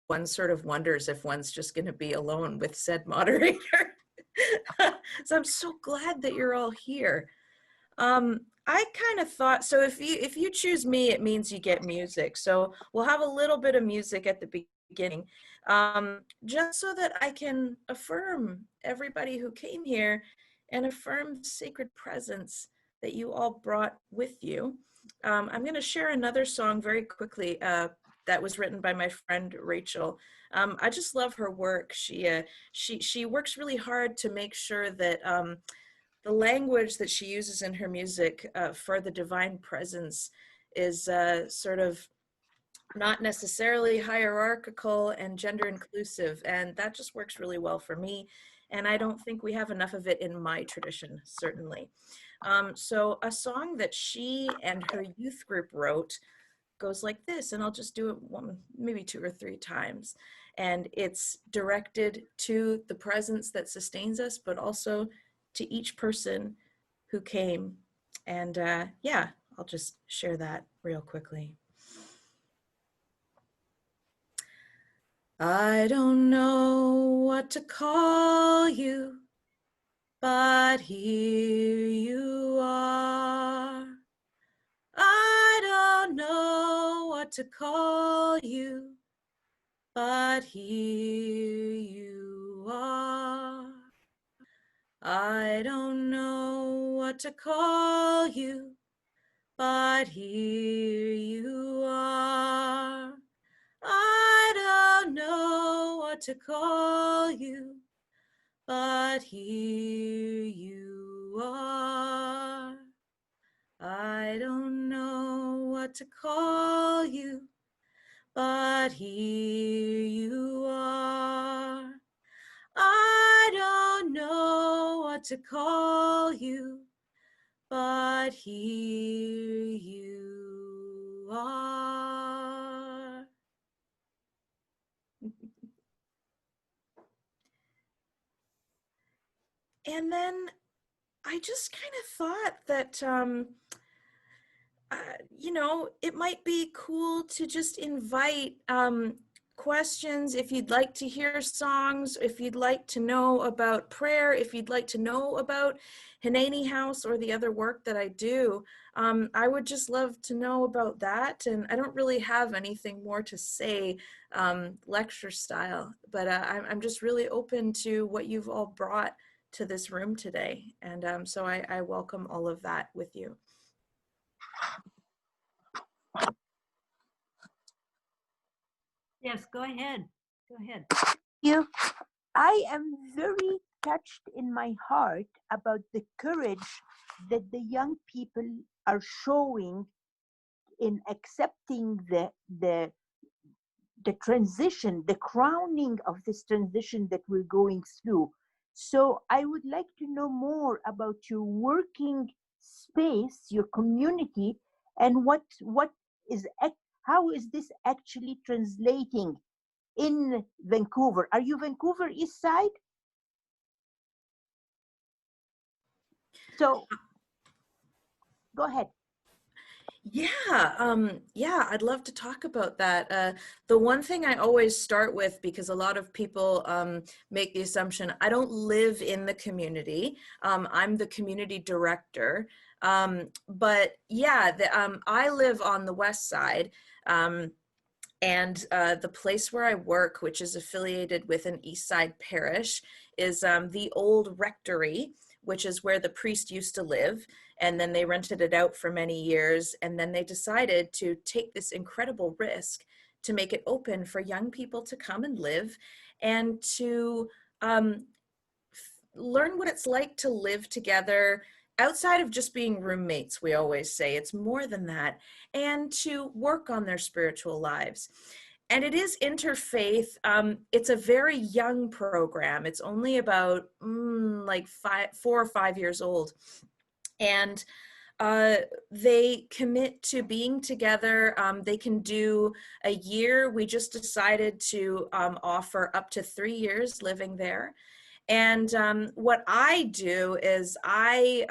one sort of wonders if one's just going to be alone with said moderator. So I'm so glad that you're all here. I kind of thought, so if you choose me, it means you get music. So we'll have a little bit of music at the beginning, just so that I can affirm everybody who came here and affirm the sacred presence that you all brought with you. I'm going to share another song very quickly that was written by my friend Rachel. I just love her work. She works really hard to make sure that the language that she uses in her music for the divine presence is sort of not necessarily hierarchical and gender inclusive, and that just works really well for me. And I don't think we have enough of it in my tradition, certainly. So a song that she and her youth group wrote goes like this, and I'll just do it maybe 2 or 3 times. And it's directed to the presence that sustains us, but also to each person who came. And yeah, I'll just share that real quickly. I don't know what to call you, but here you are. I don't know what to call you, but here you are. I don't know what to call you, but here you are. I don't know what to call you, but here you are. I don't know what to call you, but here you are. I don't know what to call you, but here you are. And then I just kind of thought that, you know, it might be cool to just invite questions if you'd like to hear songs, if you'd like to know about prayer, if you'd like to know about Hineni House or the other work that I do. I would just love to know about that. And I don't really have anything more to say lecture style, but I'm just really open to what you've all brought to this room today. And so I welcome all of that with you. Yes, go ahead. Go ahead. I am very touched in my heart about the courage that the young people are showing in accepting the transition, the crowning of this transition that we're going through. So I would like to know more about your working space, your community, and how is this actually translating in Vancouver? Are you Vancouver East Side? So go ahead. Yeah, I'd love to talk about that. The one thing I always start with, because a lot of people make the assumption I don't live in the community. I'm the community director. But yeah, I live on the west side. And the place where I work, which is affiliated with an East Side parish, is the old rectory, which is where the priest used to live. And then they rented it out for many years. And then they decided to take this incredible risk to make it open for young people to come and live and to learn what it's like to live together outside of just being roommates. We always say it's more than that, and to work on their spiritual lives. And it is interfaith. It's a very young program. It's only about like 4 or 5 years old. And they commit to being together. They can do a year. We just decided to offer up to 3 years living there. And what I do is I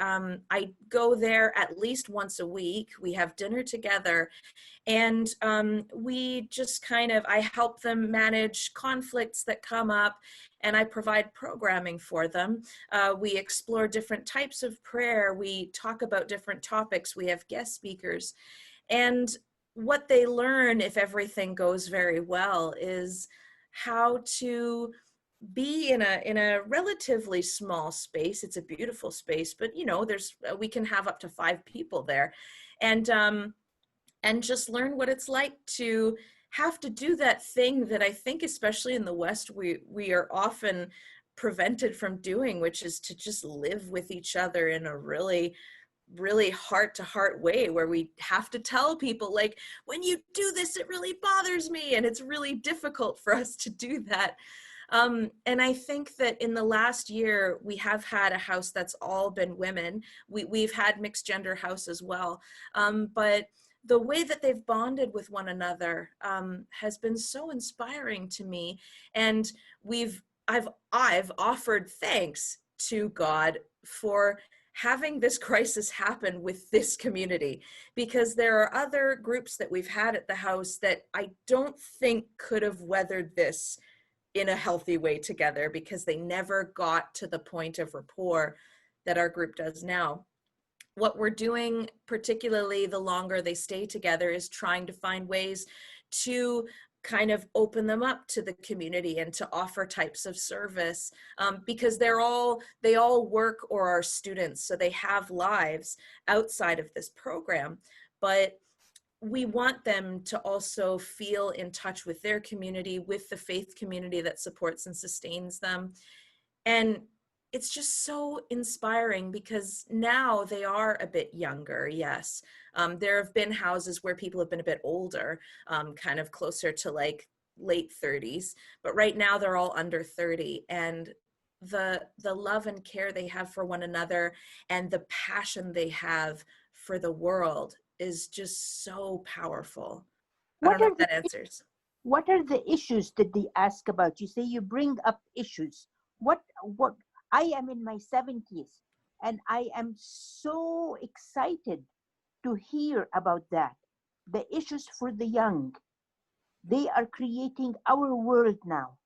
go there at least once a week. We have dinner together, and we just I help them manage conflicts that come up, and I provide programming for them. We explore different types of prayer. We talk about different topics. We have guest speakers. And what they learn, if everything goes very well, is how to be in a relatively small space. It's a beautiful space, but there's we can have up to 5 people there, and just learn what it's like to have to do that thing that I think, especially in the West, we are often prevented from doing, which is to just live with each other in a really heart to heart way, where we have to tell people, like, when you do this, it really bothers me, and it's really difficult for us to do that. And I think that in the last year, we have had a house that's all been women. We've had mixed gender house as well. But the way that they've bonded with one another has been so inspiring to me. And I've offered thanks to God for having this crisis happen with this community, because there are other groups that we've had at the house that I don't think could have weathered this in a healthy way together, because they never got to the point of rapport that our group does now. What we're doing, particularly the longer they stay together, is trying to find ways to kind of open them up to the community and to offer types of service, because they all work or are students, so they have lives outside of this program. But we want them to also feel in touch with their community, with the faith community that supports and sustains them. And it's just so inspiring, because now they are a bit younger. Yes. There have been houses where people have been a bit older, kind of closer to like late 30s, but right now they're all under 30. And the love and care they have for one another, and the passion they have for the world, is just so powerful. I What don't know are if the that answers. what are the issues that they ask about? You say you bring up issues. What I am in my 70s, and I am so excited to hear about that. The issues for the young. They are creating our world now.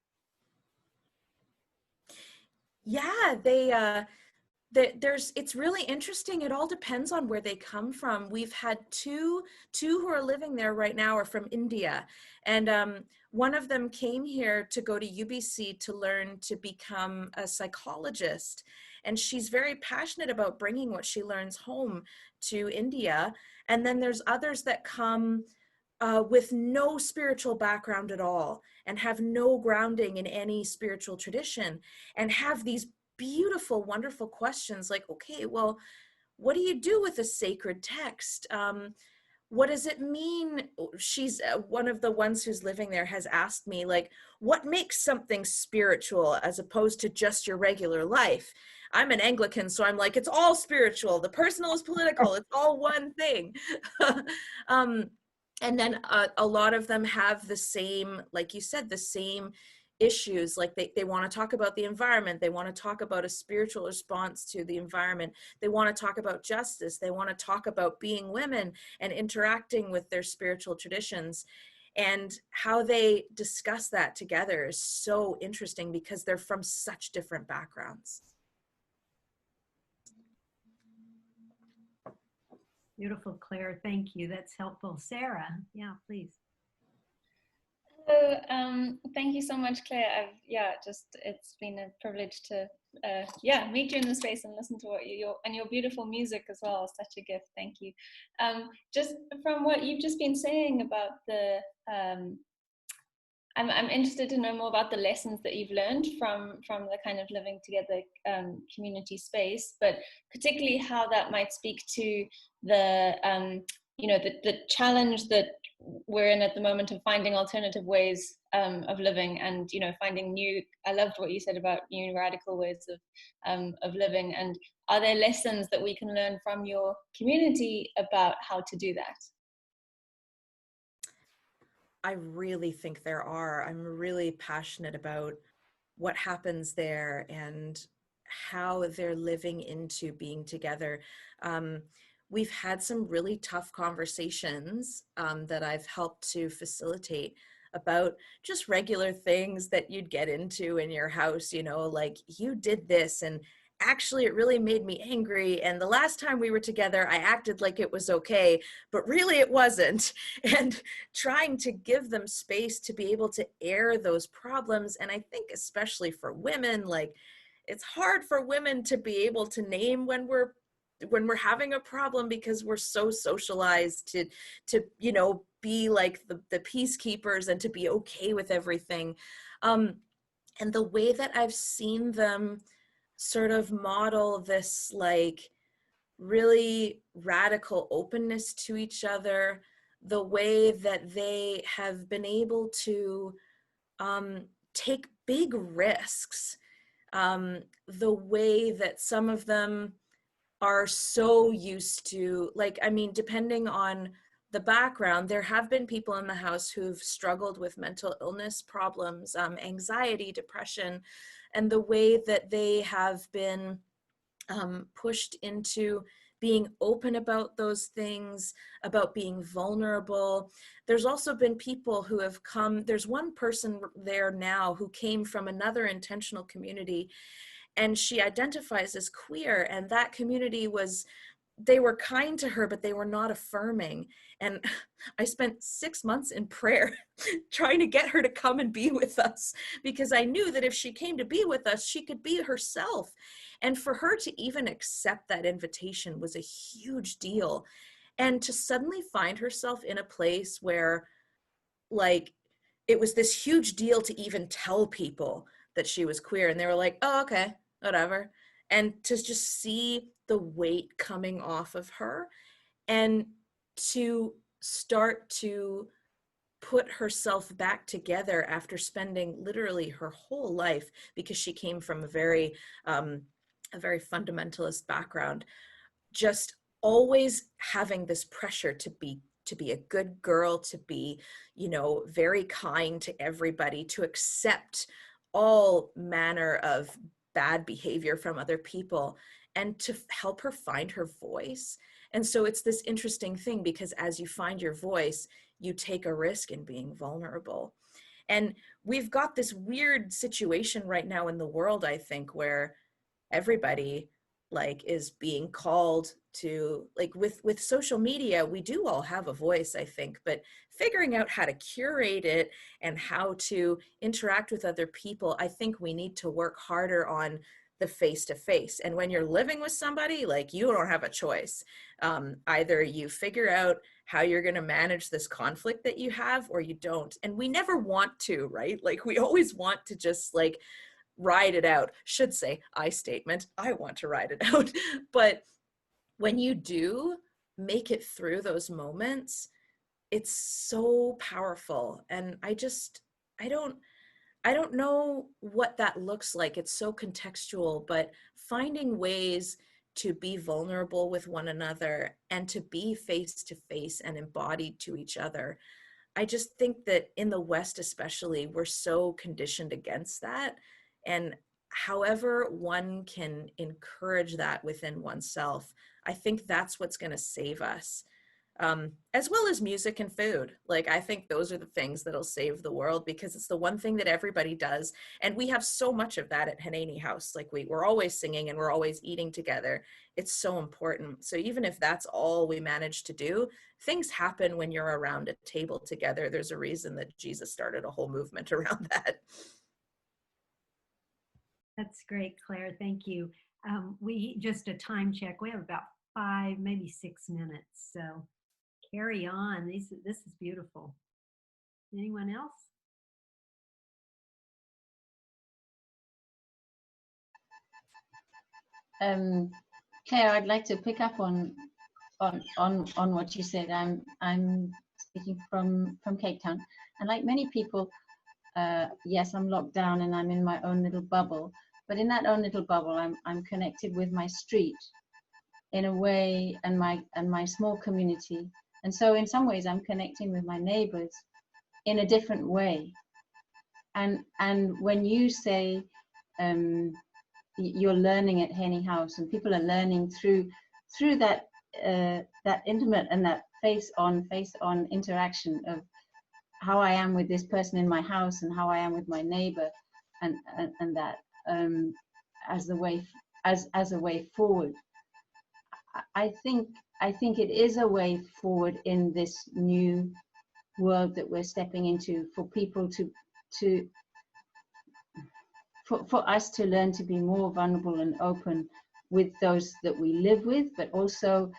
Yeah, it's really interesting. It all depends on where they come from. We've had two who are living there right now are from India, and one of them came here to go to UBC to learn to become a psychologist, and she's very passionate about bringing what she learns home to India. And then there's others that come with no spiritual background at all, and have no grounding in any spiritual tradition, and have these beautiful, wonderful questions like, okay, well, what do you do with a sacred text? What does it mean? She's one of the ones who's living there has asked me, like, what makes something spiritual as opposed to just your regular life? I'm an Anglican, so I'm like, it's all spiritual. The personal is political. It's all one thing. um, and then a lot of them have the same, like you said, the same issues. Like they want to talk about the environment. They want to talk about a spiritual response to the environment. They want to talk about justice. They want to talk about being women and interacting with their spiritual traditions. And how they discuss that together is so interesting, because they're from such different backgrounds. Beautiful, Claire. Thank you. That's helpful. Sarah, yeah, please. So thank you so much, Claire. It's been a privilege to meet you in the space and listen to what your beautiful music as well. Such a gift. Thank you. Just from what you've just been saying about the I'm interested to know more about the lessons that you've learned from the kind of living together community space, but particularly how that might speak to the the challenge that we're in at the moment of finding alternative ways of living, and finding new. I loved what you said about new radical ways of living. And are there lessons that we can learn from your community about how to do that? I really think there are. I'm really passionate about what happens there and how they're living into being together. We've had some really tough conversations that I've helped to facilitate about just regular things that you'd get into in your house, you know, like you did this and actually it really made me angry. And the last time we were together, I acted like it was okay, but really it wasn't. And trying to give them space to be able to air those problems. And I think especially for women, like it's hard for women to be able to name when we're having a problem because we're so socialized to you know, be like the peacekeepers and to be okay with everything. And the way that I've seen them sort of model this like really radical openness to each other, the way that they have been able to take big risks, the way that some of them are so used to, like, I mean, depending on the background, there have been people in the house who've struggled with mental illness problems, anxiety, depression, and the way that they have been pushed into being open about those things, about being vulnerable. There's also been people who have come, there's one person there now who came from another intentional community, and she identifies as queer, and that community was, they were kind to her, but they were not affirming. And I spent 6 months in prayer trying to get her to come and be with us, because I knew that if she came to be with us, she could be herself. And for her to even accept that invitation was a huge deal. And to suddenly find herself in a place where, like, it was this huge deal to even tell people that she was queer, and they were like, oh, okay, whatever. And to just see the weight coming off of her, and to start to put herself back together after spending literally her whole life, because she came from a very fundamentalist background, just always having this pressure to be a good girl, to be, you know, very kind to everybody, to accept all manner of bad behavior from other people, and to help her find her voice. And so it's this interesting thing, because as you find your voice, you take a risk in being vulnerable. And we've got this weird situation right now in the world, I think, where everybody like is being called to, like, with social media, we do all have a voice, I think, but figuring out how to curate it and how to interact with other people, I think we need to work harder on the face-to-face. And when you're living with somebody, like, you don't have a choice. Either you figure out how you're going to manage this conflict that you have, or you don't. And we never want to, right? Like, we always want to just like ride it out. Should say, I statement, I want to ride it out. But when you do make it through those moments, it's so powerful. And I don't know what that looks like. It's so contextual, but finding ways to be vulnerable with one another and to be face to face and embodied to each other. I just think that in the West, especially, we're so conditioned against that. And however one can encourage that within oneself, I think that's what's going to save us. As well as music and food. Like, I think those are the things that'll save the world, because it's the one thing that everybody does. And we have so much of that at Hanani House. Like, we're always singing and we're always eating together. It's so important. So even if that's all we manage to do, things happen when you're around a table together. There's a reason that Jesus started a whole movement around that. That's great, Claire. Thank you. We just a time check. We have about 5, maybe 6 minutes. So carry on. This is beautiful. Anyone else? Claire, I'd like to pick up on what you said. I'm speaking from Cape Town, and like many people, yes, I'm locked down and I'm in my own little bubble. But in that own little bubble, I'm connected with my street in a way, and my small community. And so in some ways I'm connecting with my neighbors in a different way. And when you say you're learning at Henny House, and people are learning through that that intimate and that face on interaction of how I am with this person in my house and how I am with my neighbor, and that as the way as a way forward. I think it is a way forward in this new world that we're stepping into, for people for us to learn to be more vulnerable and open with those that we live with, but also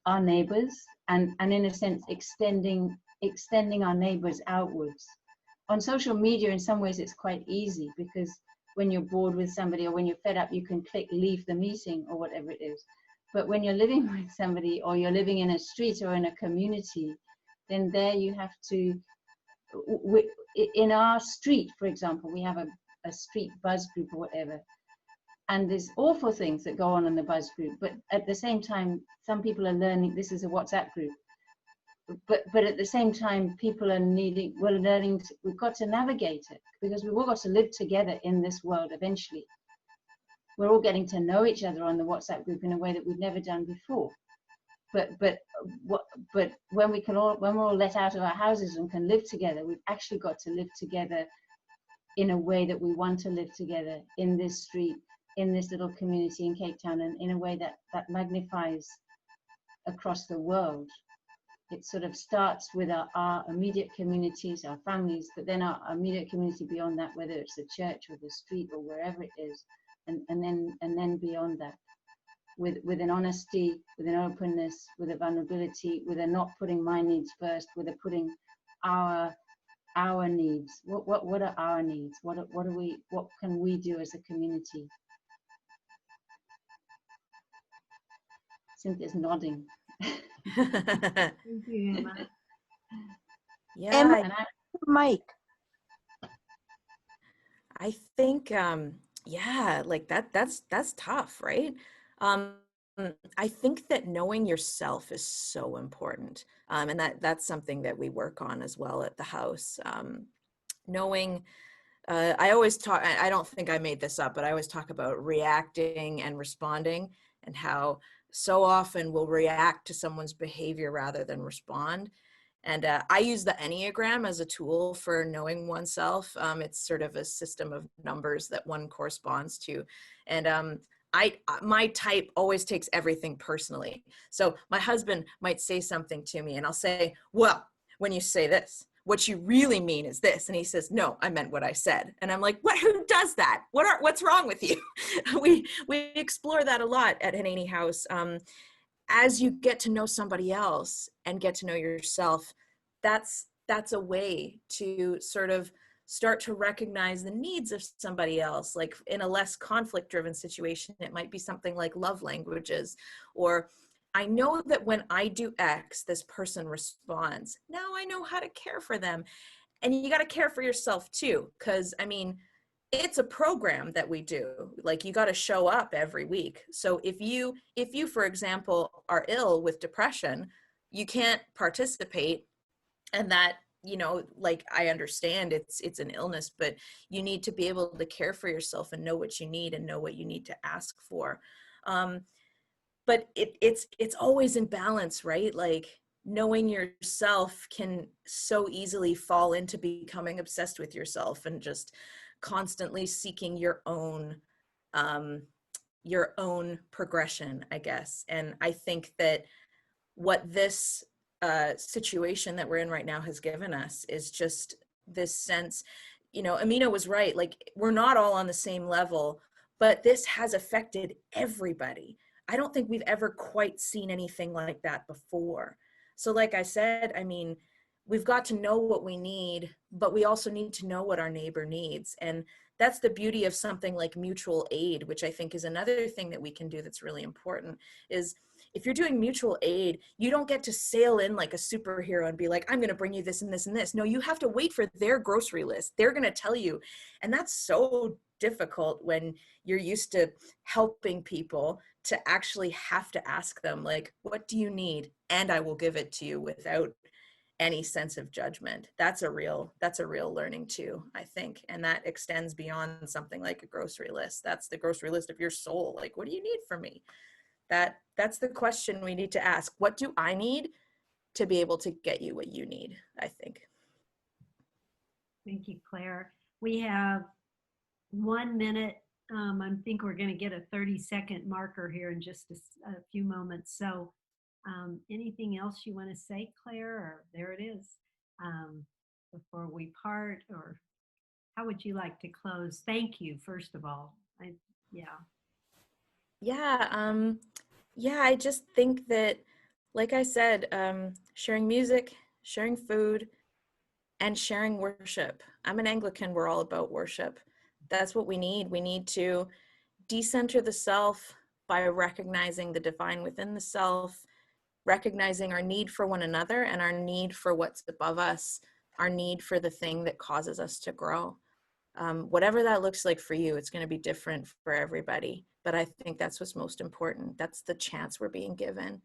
our neighbors, and in a sense extending our neighbors outwards. On social media, in some ways it's quite easy, because when you're bored with somebody or when you're fed up, you can click leave the meeting or whatever it is. But when you're living with somebody, or you're living in a street or in a community, then there you have to, in our street, for example, we have a street buzz group or whatever, and there's awful things that go on in the buzz group, but at the same time, some people are learning, this is a WhatsApp group, but at the same time, people are we've got to navigate it, because we've all got to live together in this world eventually. We're all getting to know each other on the WhatsApp group in a way that we've never done before. But when we're all let out of our houses and can live together, we've actually got to live together in a way that we want to live together in this street, in this little community in Cape Town, and in a way that magnifies across the world. It sort of starts with our immediate communities, our families, but then our immediate community beyond that, whether it's the church or the street or wherever it is, and then beyond that, with an honesty, with an openness, with a vulnerability, with a not putting my needs first, with a putting our needs. What are our needs? What can we do as a community? Cynthia's nodding. Thank you, Emma. Yeah, Emma, And Mike. I think, yeah, like that's tough, right? I think that knowing yourself is so important. And that's something that we work on as well at the house. Knowing, I always talk, I don't think I made this up, but I always talk about reacting and responding, and how so often we'll react to someone's behavior rather than respond. And I use the Enneagram as a tool for knowing oneself. It's sort of a system of numbers that one corresponds to. And my type always takes everything personally. So my husband might say something to me and I'll say, well, when you say this, what you really mean is this. And he says, no, I meant what I said. And I'm like, what, who does that? What's wrong with you? we explore that a lot at Hanani House. As you get to know somebody else and get to know yourself, that's a way to sort of start to recognize the needs of somebody else. Like in a less conflict driven situation, it might be something like love languages, or I know that when I do X, this person responds. Now I know how to care for them. And you got to care for yourself too, because I mean, it's a program that we do. Like you got to show up every week. So if you, for example, are ill with depression, you can't participate. And that, you know, like I understand it's an illness, but you need to be able to care for yourself and know what you need and know what you need to ask for. But it's always in balance, right? Like knowing yourself can so easily fall into becoming obsessed with yourself and just constantly seeking your own progression, I guess. And I think that what this situation that we're in right now has given us is just this sense, you know, Amina was right, like we're not all on the same level, but this has affected everybody. I don't think we've ever quite seen anything like that before. So like I said, I mean, we've got to know what we need, but we also need to know what our neighbor needs. And that's the beauty of something like mutual aid, which I think is another thing that we can do that's really important, is if you're doing mutual aid, you don't get to sail in like a superhero and be like, I'm going to bring you this and this and this. No, you have to wait for their grocery list. They're going to tell you. And that's so difficult when you're used to helping people to actually have to ask them, like, what do you need? And I will give it to you without any sense of judgment. That's a real learning too, I think. And that extends beyond something like a grocery list. That's the grocery list of your soul. Like, what do you need from me? That's the question we need to ask. What do I need to be able to get you what you need, I think. Thank you, Claire. We have 1 minute. I think we're going to get a 30-second marker here in just a few moments. So anything else you want to say, Claire, or there it is, before we part, or how would you like to close? Thank you, first of all. I just think that, like I said, sharing music, sharing food, and sharing worship. I'm an Anglican, we're all about worship. That's what we need. We need to decenter the self by recognizing the divine within the self, recognizing our need for one another and our need for what's above us, our need for the thing that causes us to grow. Whatever that looks like for you, it's going to be different for everybody. But I think that's what's most important. That's the chance we're being given,